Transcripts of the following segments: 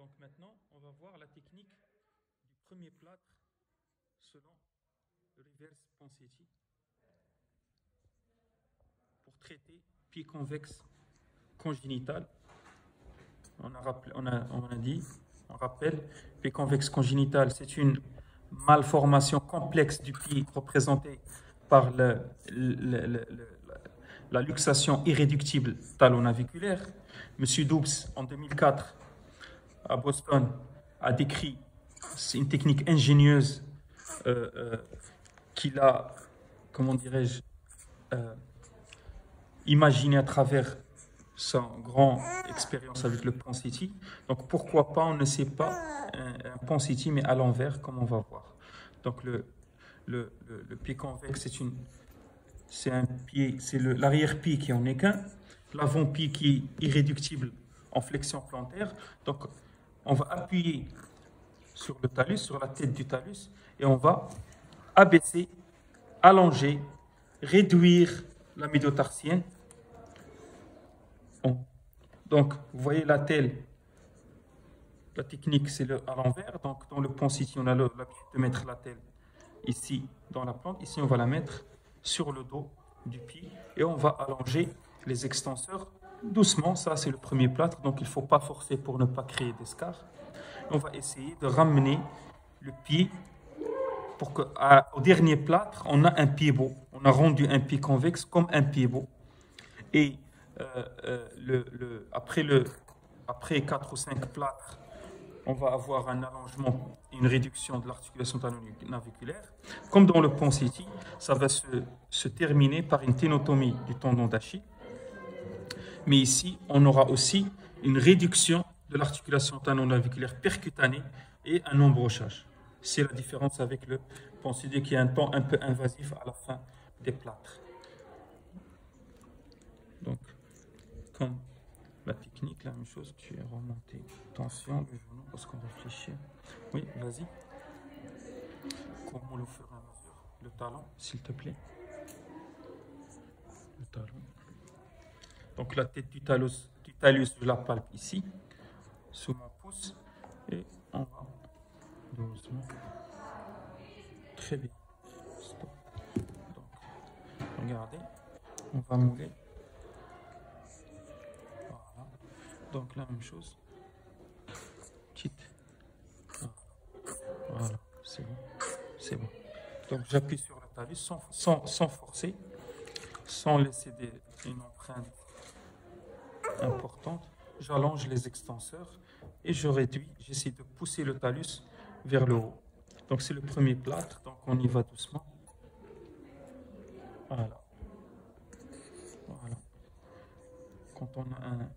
Donc maintenant, on va voir la technique du premier plâtre selon le reverse Ponseti pour traiter pied convexe congénital. On rappelle, pied convexe congénital, c'est une malformation complexe du pied représentée par la luxation irréductible talonaviculaire. Monsieur Doubs, en 2004, à Boston, a décrit, c'est une technique ingénieuse qu'il a, comment dirais-je, imaginée à travers sa grande expérience avec le Ponseti. Donc pourquoi pas, on ne sait pas un Ponseti, mais à l'envers, comme on va voir. Donc le pied convexe, c'est un pied, c'est l'arrière-pied qui en est qu'un, l'avant-pied qui est irréductible en flexion plantaire. Donc on va appuyer sur le talus, sur la tête du talus, et on va abaisser, allonger, réduire la médiotarsienne. Donc, vous voyez la telle, la technique c'est à l'envers. Donc, dans le Ponseti, on a l'habitude de mettre la telle ici dans la plante. Ici, on va la mettre sur le dos du pied et on va allonger les extenseurs doucement. Ça, c'est le premier plâtre, donc il ne faut pas forcer pour ne pas créer d'escarre. On va essayer de ramener le pied pour qu'au dernier plâtre, on a un pied beau. On a rendu un pied convexe comme un pied beau. Et après 4 ou 5 plâtres, on va avoir un allongement et une réduction de l'articulation talonaviculaire. Comme dans le Ponseti, ça va se terminer par une ténotomie du tendon d'Achille. Mais ici, on aura aussi une réduction de l'articulation talonaviculaire percutanée et un embrochage. C'est la différence avec le Ponseti qui a un temps un peu invasif à la fin des plâtres. Donc, comme la technique, la même chose, tu es remonté. Attention, le genou, parce qu'on réfléchit. Oui, vas-y. Comment le faire à mesure? Le talon, s'il te plaît. Le talon. Donc, la tête du talus, je la palpe ici, sous mon pouce. Et on va doucement. Très bien. Stop. Donc, regardez, on va mouler. Donc la même chose. Petite. Voilà, c'est bon. C'est bon. Donc j'appuie sur le talus sans forcer, sans laisser une empreinte importante. J'allonge les extenseurs et je réduis. J'essaie de pousser le talus vers le haut. Donc c'est le premier plâtre. Donc on y va doucement. Voilà. Voilà. Quand on a un aide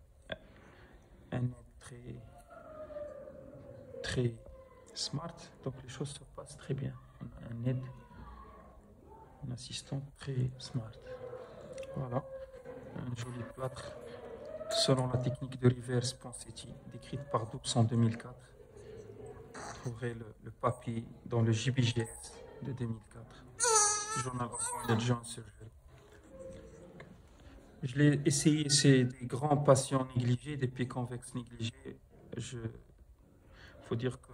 très smart, donc les choses se passent très bien. On a un aide, un assistant très smart. Voilà, un joli plâtre selon la technique de reverse Ponseti décrite par Doubs en 2004. Vous trouverez le papier dans le JBGS de 2004, Journal of Joint Surgery. Je l'ai essayé, c'est des grands patients négligés, des pieds convexes négligés. Il faut dire que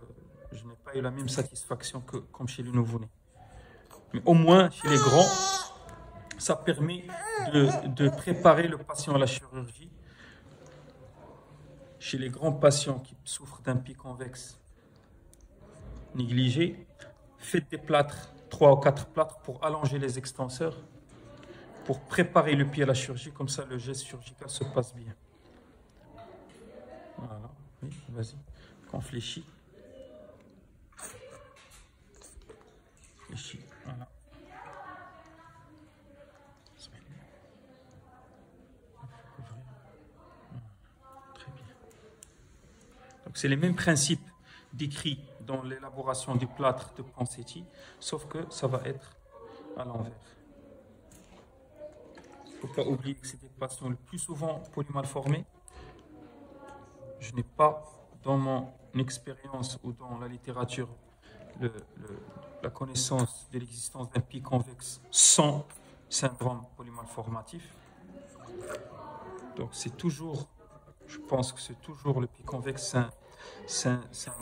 je n'ai pas eu la même satisfaction que comme chez les nouveau-nés. Mais au moins, chez les grands, ça permet de préparer le patient à la chirurgie. Chez les grands patients qui souffrent d'un pied convexe négligé, faites des plâtres, 3 ou 4 plâtres pour allonger les extenseurs, pour préparer le pied à la chirurgie, comme ça le geste chirurgical se passe bien. Voilà, oui, vas-y, on fléchit. Fléchit, voilà. Très bien. Donc c'est les mêmes principes décrits dans l'élaboration du plâtre de Ponseti, sauf que ça va être à l'envers. Il ne faut pas oublier que c'est des patients le plus souvent polymalformés. Je n'ai pas, dans mon expérience ou dans la littérature, la connaissance de l'existence d'un pied convexe sans syndrome polymalformatif. Donc c'est toujours, je pense que c'est toujours le pied convexe s'insère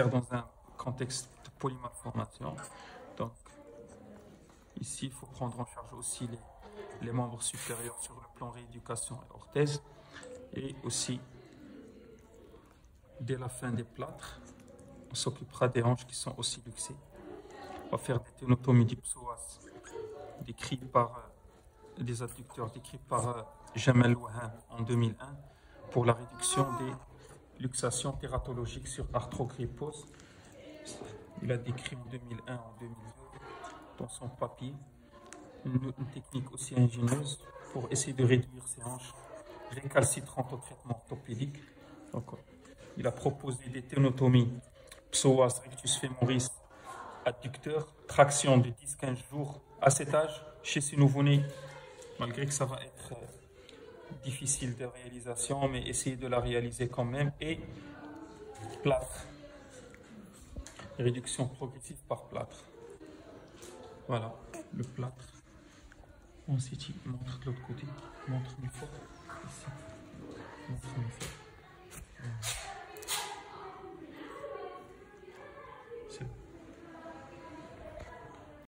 dans un contexte de polymalformation. Donc, ici, il faut prendre en charge aussi les membres supérieurs sur le plan rééducation et orthèse. Et aussi, dès la fin des plâtres, on s'occupera des hanches qui sont aussi luxées. On va faire des ténotomies du psoas décrites par des adducteurs décrits par Jamal Waham en 2001 pour la réduction des luxations tératologiques sur arthrogrypose. Il a décrit en 2001, en 2002 dans son papier une technique aussi ingénieuse pour essayer de réduire ces hanches récalcitrantes au traitement orthopédique. Donc, il a proposé des ténotomies psoas rectus femoris adducteur, traction de 10-15 jours à cet âge chez ces nouveau-nés, malgré que ça va être difficile de réalisation, mais essayez de la réaliser quand même. Et plâtre, réduction progressive par plâtre. Voilà, le plâtre. Ensuite, montre de l'autre côté, montre-nous fort, ici, montre-nous fort.